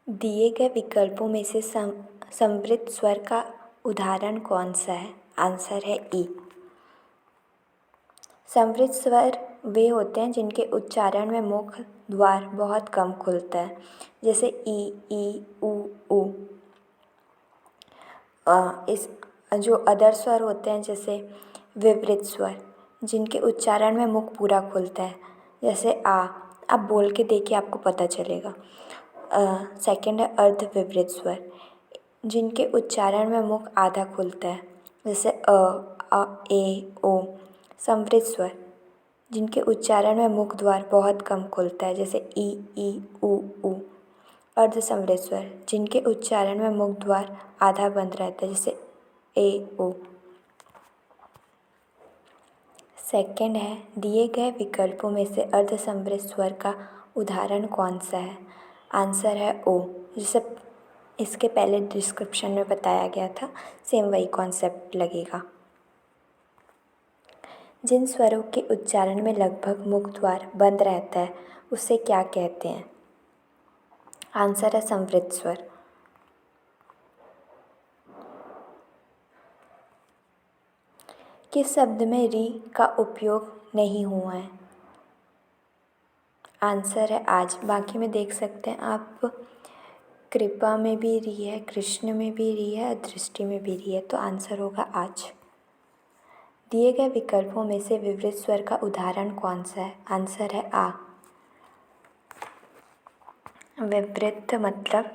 दिए गए विकल्पों में से समवृद्ध स्वर का उदाहरण कौन सा है? आंसर है ई। समवृद्ध स्वर वे होते हैं जिनके उच्चारण में मुख द्वार बहुत कम खुलता है, जैसे ई, ऊ। इस जो अदर स्वर होते हैं जैसे विवृत स्वर, जिनके उच्चारण में मुख पूरा खुलता है, जैसे आ। आप बोल के देखिए, आपको पता चलेगा। सेकंड है अर्ध विवृत स्वर, जिनके उच्चारण में मुख आधा खुलता है, जैसे अ, ए, ओ। समवृद्ध स्वर, जिनके उच्चारण में मुख द्वार बहुत कम खुलता है, जैसे ई, ऊ। अर्ध समवृद्ध स्वर, जिनके उच्चारण में मुख द्वार आधा बंद रहता है, जैसे ए, ओ। सेकंड है, दिए गए विकल्पों में से अर्ध समवृद्ध स्वर का उदाहरण कौन सा है? आंसर है ओ। जैसे इसके पहले डिस्क्रिप्शन में बताया गया था, सेम वही कॉन्सेप्ट लगेगा। जिन स्वरों के उच्चारण में लगभग मुख द्वार बंद रहता है, उसे क्या कहते हैं? आंसर है समवृद्ध स्वर। किस शब्द में री का उपयोग नहीं हुआ है? आंसर है आज। बाकी में देख सकते हैं आप, कृपा में भी री है, कृष्ण में भी री है, दृष्टि में भी री है, तो आंसर होगा आज। दिए गए विकल्पों में से विवृत स्वर का उदाहरण कौन सा है? आंसर है आ। विवृत मतलब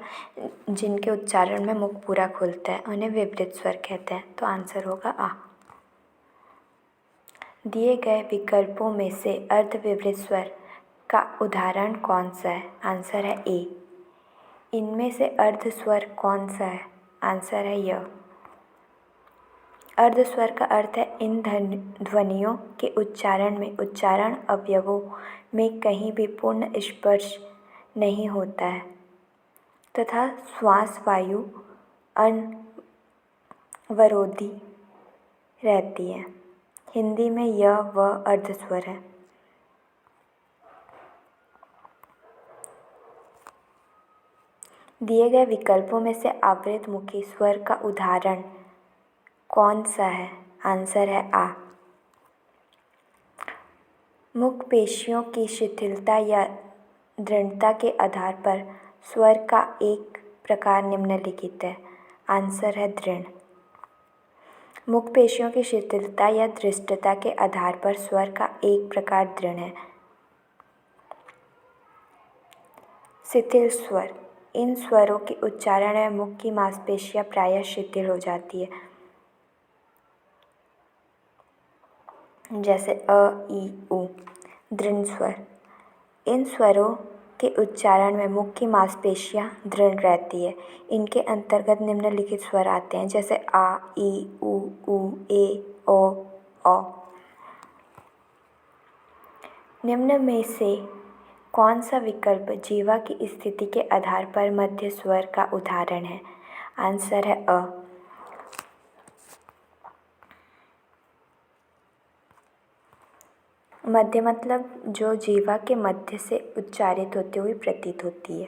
जिनके उच्चारण में मुख पूरा खुलता है, उन्हें विवृत स्वर कहते हैं, तो आंसर होगा आ। दिए गए विकल्पों में से अर्धविवृत स्वर का उदाहरण कौन सा है? आंसर है ए। इनमें से अर्ध स्वर कौन सा है? आंसर है य। अर्ध स्वर का अर्थ है इन ध्वनियों के उच्चारण में उच्चारण अवयवों में कहीं भी पूर्ण स्पर्श नहीं होता है तथा श्वास वायु अनवरोधी रहती है। हिंदी में य व अर्ध स्वर है। दिए गए विकल्पों में से आवृत मुखी स्वर का उदाहरण कौन सा है? आंसर है आ। मुख पेशियों की शिथिलता या दृढ़ता के आधार पर स्वर का एक प्रकार निम्नलिखित है। आंसर है दृढ़। मुख पेशियों की शिथिलता या दृढ़ता के आधार पर स्वर का एक प्रकार दृढ़ है। शिथिल स्वर, इन स्वरों के उच्चारण में मुख की मांसपेशियां प्रायः शिथिल हो जाती है, जैसे अ, ई, उ। दृढ़ स्वर, इन स्वरों के उच्चारण में मुख की मांसपेशियां दृढ़ रहती है। इनके अंतर्गत निम्नलिखित स्वर आते हैं, जैसे आ, ई, उ, ए, ओ, औ। निम्न में से कौन सा विकल्प जीवा की स्थिति के आधार पर मध्य स्वर का उदाहरण है? आंसर है अ। मध्य मतलब जो जीवा के मध्य से उच्चारित होते हुए प्रतीत होती है।